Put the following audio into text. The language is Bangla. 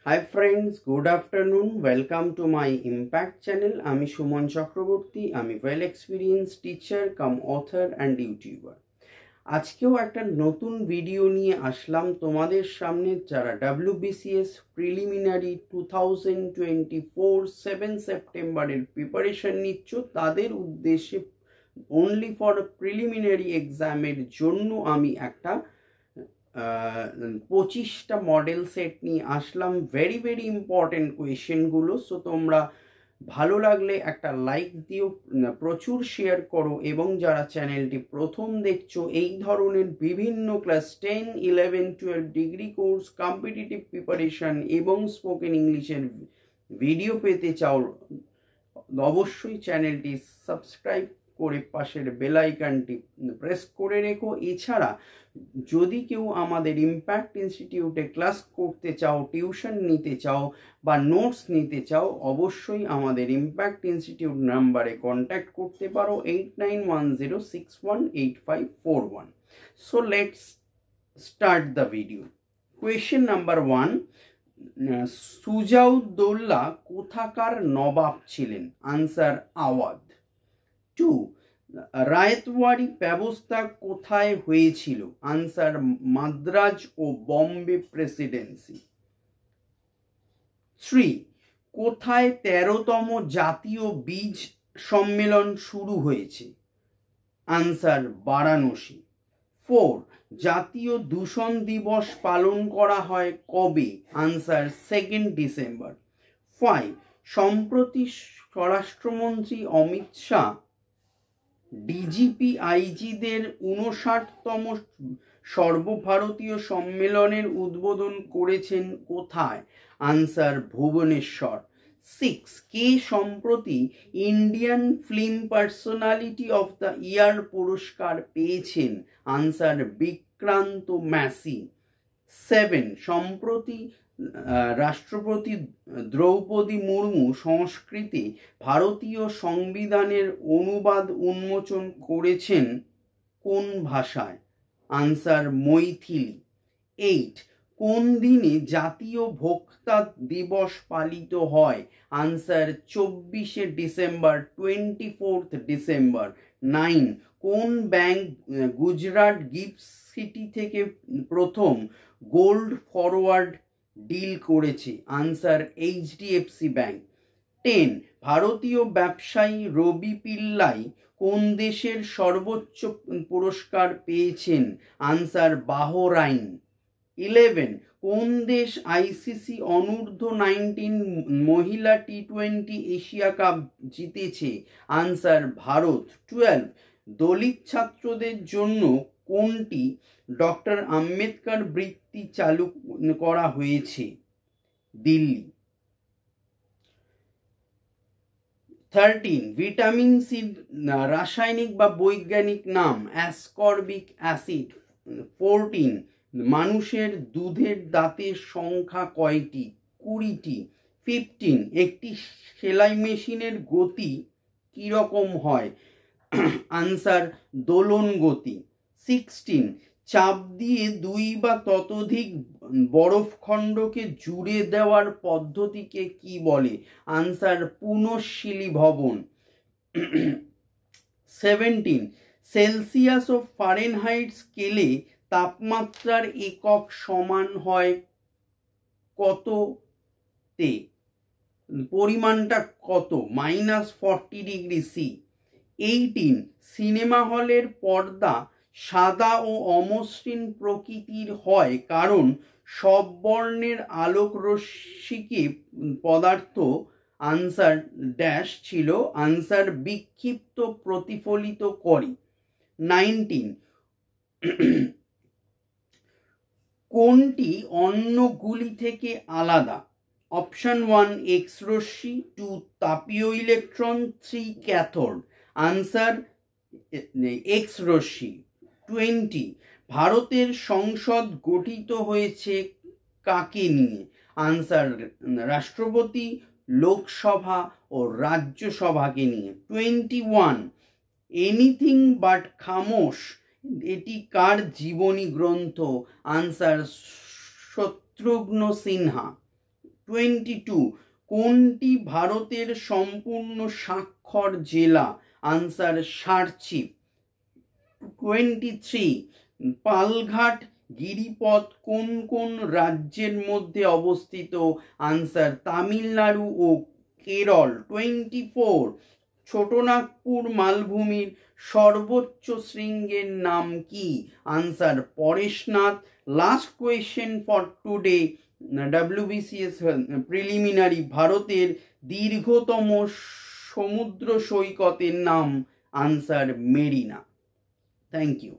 Hi friends, good afternoon. Welcome to my Impact channel. আমি সুমন চক্রবর্তী, আমি well experienced teacher come author and YouTuber. আজকেও একটা নতুন ভিডিও নিয়ে আসলাম তোমাদের সামনে। যারা WBCS প্রিলিমিনারি 2024 7 সেপ্টেম্বরের প্রিপারেশন নিচ্ছ তাদের উদ্দেশ্যে only for প্রিলিমিনারি এক্সামের জন্য আমি একটা 25টা মডেল সেট নিয়ে আসলাম। ভেরি ইম্পর্টেন্ট কোয়েশ্চেনগুলো। সো তোমরা ভালো লাগলে একটা লাইক দিও, প্রচুর শেয়ার করো, এবং যারা চ্যানেলটি প্রথম দেখছো এই ধরনের বিভিন্ন class 10, 11, 12 degree course, competitive preparation এবং স্পোকেন ইংলিশের ভিডিও পেতে চাও অবশ্যই চ্যানেলটি সাবস্ক্রাইব করে পাশের বেল আইকনটি প্রেস করে রেখো। এছাড়া যদি কেউ আমাদের ইম্প্যাক্ট ইনস্টিটিউটে ক্লাস করতে চাও, টিউশন নিতে চাও বা নোটস নিতে চাও, অবশ্যই আমাদের ইম্প্যাক্ট ইনস্টিটিউট নাম্বারে কন্ট্যাক্ট করতে পারো 8910618541। So let's start the video. Question number 1, Shuja-ud-Daula কোথাকার নবাব ছিলেন? আনসার আওয়াধ। 2, রায়তওয়ারি ব্যবস্থা কোথায় হয়েছিল? আনসার মাদ্রাজ ও বম্বে প্রেসিডেন্সি। 3, কোথায় 13তম জাতীয় বীজ সম্মেলন শুরু হয়েছে? আনসার বারাণসী। 4, জাতীয় দূষণ দিবস পালন করা হয় কবে? Answer 2 December. 5, সম্প্রতি স্বরাষ্ট্রমন্ত্রী অমিত শাহ ডিজিপি আইজিদের 59তম সর্বভারতীয় সম্মেলনের উদ্বোধন করেছেন কোথায়? আনসার ভুবনেশ্বর। 6, কে সম্প্রতি Indian film personality of the year পুরস্কার পেয়েছেন? Answer Vikrant Massey. 7, সম্প্রতি রাষ্ট্রপতি দ্রৌপদী মুর্মু সংস্কৃতে ভারতীয় সংবিধানের অনুবাদ উন্মোচন করেছেন কোন ভাষায়? আনসার মৈথিলি। 8, কোন দিনে জাতীয় ভোক্তা দিবস পালিত হয়? Answer 24 December, 24 December. 9, কোন ব্যাংক গুজরাট গিফট সিটি থেকে প্রথম গোল্ড ফরওয়ার্ড ডিল করেছে? Answer HDFC bank. 10, ভারতীয় ব্যবসায়ী রবি পিল্লাই কোন দেশের সর্বোচ্চ পুরস্কার পেয়েছেন? Answer Bahrain. 11, কোন দেশ আইসিসি অনূর্ধ্ব 19 মহিলা T20 এশিয়া কাপ জিতেছে? আনসার ভারত। 12, দলিত ছাত্রদের জন্য কোনটি ডক্টর আম্বেদকর বৃত্তি চালু করা হয়েছে? দিল্লি। 13, ভিটামিন সি রাসায়নিক বা বৈজ্ঞানিক নাম? Ascorbic acid. 14, মানুষের দুধের দাঁতের সংখ্যা কয়টি? 20টি। 15, একটি সেলাই মেশিনের গতি কিরকম হয়? আনসার দোলন গতি। 16, চাপ দিয়ে 2 বা ততোধিক বরফখণ্ডকে জুড়ে দেওয়ার পদ্ধতিকে কি বলে? আনসার পুনঃশীলীভবন। 17, সেলসিয়াস ও ফারেনহাইট স্কেলে তাপমাত্রার একক সমান হয় কততে? পরিমাণটা কত? -40 ডিগ্রি সি। 18, সিনেমা হলের পর্দা সাদা ও অমসৃণ প্রকৃতির হয় কারণ সব বর্ণের আলোক রশ্মিকে পদার্থ আনসার ড্যাশ ছিল? আনসার বিক্ষিপ্ত প্রতিফলিত করে। 19, কোনটি অন্যগুলি থেকে আলাদা? অপশন 1 এক্স রশ্মি, 2 তাপীয় ইলেকট্রন, 3 ক্যাথোড। আনসার এক্স রশ্মি। 20, ভারতের সংসদ গঠিত হয়েছে কাকে নিয়ে? আনসার রাষ্ট্রপতি, লোকসভা ও রাজ্যসভাকে নিয়ে। 21, এনিথিং বাট খামোশ এটি কার জীবনী গ্রন্থ? আনসার শত্রুঘ্ন সিনহা। 22, কোনটি ভারতের সম্পূর্ণ স্বাক্ষর জেলা? আনসার সার্চিপ। 23, পালঘাট গিরিপথ কোন কোন রাজ্যের মধ্যে অবস্থিত? আনসার তামিলনাড়ু ও কেরল। 24, ছোটনাগপুর মালভূমির সর্বোচ্চ শৃঙ্গের নাম কি? Answer Parasnath. Last question for today, WBCS preliminary, ভারতের দীর্ঘতম সমুদ্র সৈকতের নাম? আনসার মেরিনা। Thank you.